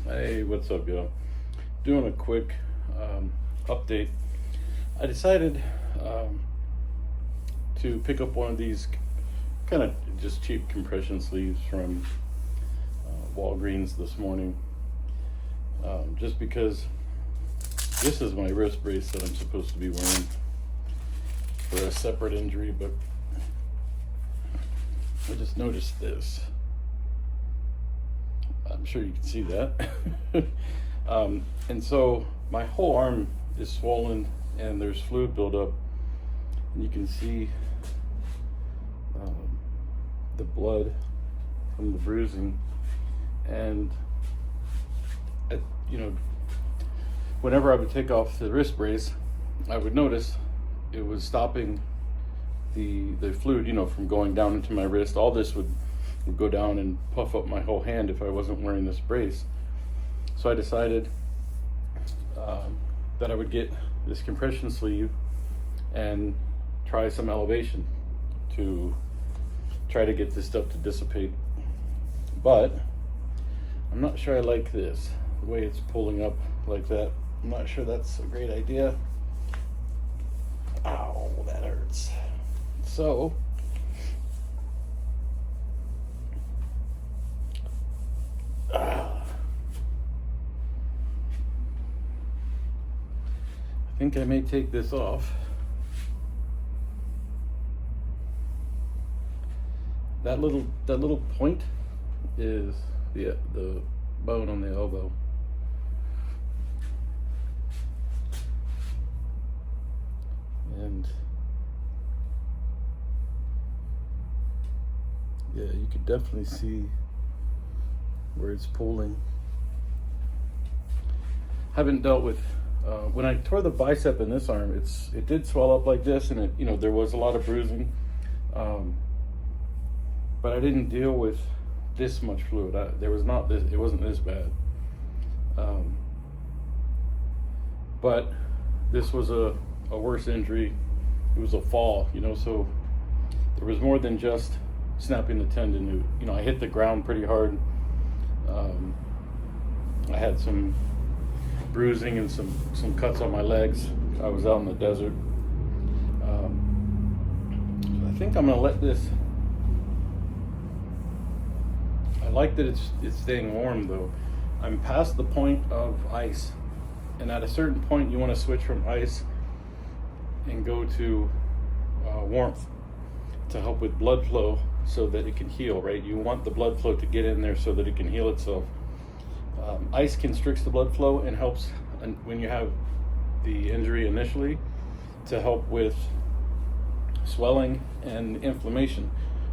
Hey, what's up, y'all? Doing a quick update. I decided to pick up one of these kind of just cheap compression sleeves from Walgreens this morning, just because this is my wrist brace that I'm supposed to be wearing for a separate injury, but I just noticed this. I'm sure you can see that. And so my whole arm is swollen and there's fluid buildup, and you can see the blood from the bruising. And whenever I would take off the wrist brace, I would notice it was stopping the fluid from going down into my wrist. All this would go down and puff up my whole hand if I wasn't wearing this brace. So I decided that I would get this compression sleeve and try some elevation to try to get this stuff to dissipate. But I'm not sure I like this, the way it's pulling up like that. I'm not sure that's a great idea. Ow, that hurts. So I think I may take this off. That little point is the bone on the elbow. And yeah, you could definitely see where it's pulling. Haven't dealt with when I tore the bicep in this arm, it did swell up like this, and there was a lot of bruising, but I didn't deal with this much fluid. It wasn't this bad, but this was a worse injury. It was a fall, so there was more than just snapping the tendon. I hit the ground pretty hard. I had some bruising and some cuts on my legs. I was out in the desert. So I think I'm gonna let this. I like that it's staying warm though. I'm past the point of ice, and at a certain point you want to switch from ice and go to warmth to help with blood flow so that it can heal, right? You want the blood flow to get in there so that it can heal itself. Ice constricts the blood flow and helps when you have the injury initially to help with swelling and inflammation.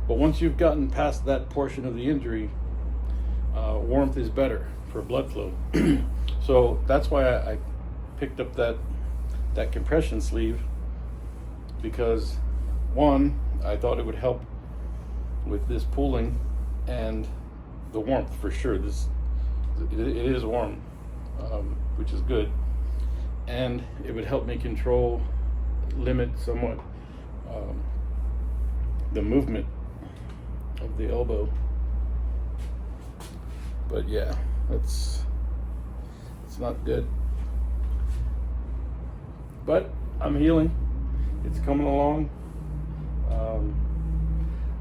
But once you've gotten past that portion of the injury, warmth is better for blood flow. So that's why I picked up that compression sleeve, because one, I thought it would help with this pulling and the warmth for sure. It is warm, which is good, and it would help me limit somewhat the movement of the elbow. But yeah, it's not good. But I'm healing. It's coming along.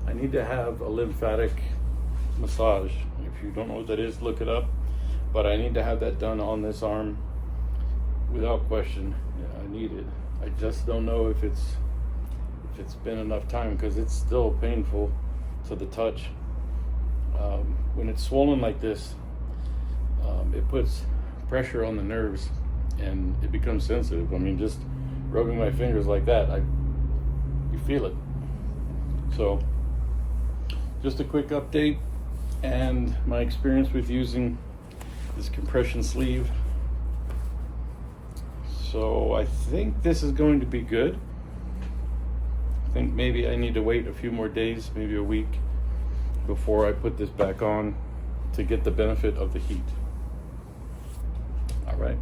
I need to have a lymphatic massage. If you don't know what that is, look it up. But I need to have that done on this arm without question. Yeah, I need it. I just don't know if it's been enough time, because it's still painful to the touch. When it's swollen like this, it puts pressure on the nerves and it becomes sensitive. I mean, just rubbing my fingers like that, you feel it. So just a quick update and my experience with using this compression sleeve. So I think this is going to be good. I think maybe I need to wait a few more days, maybe a week, before I put this back on to get the benefit of the heat. All right.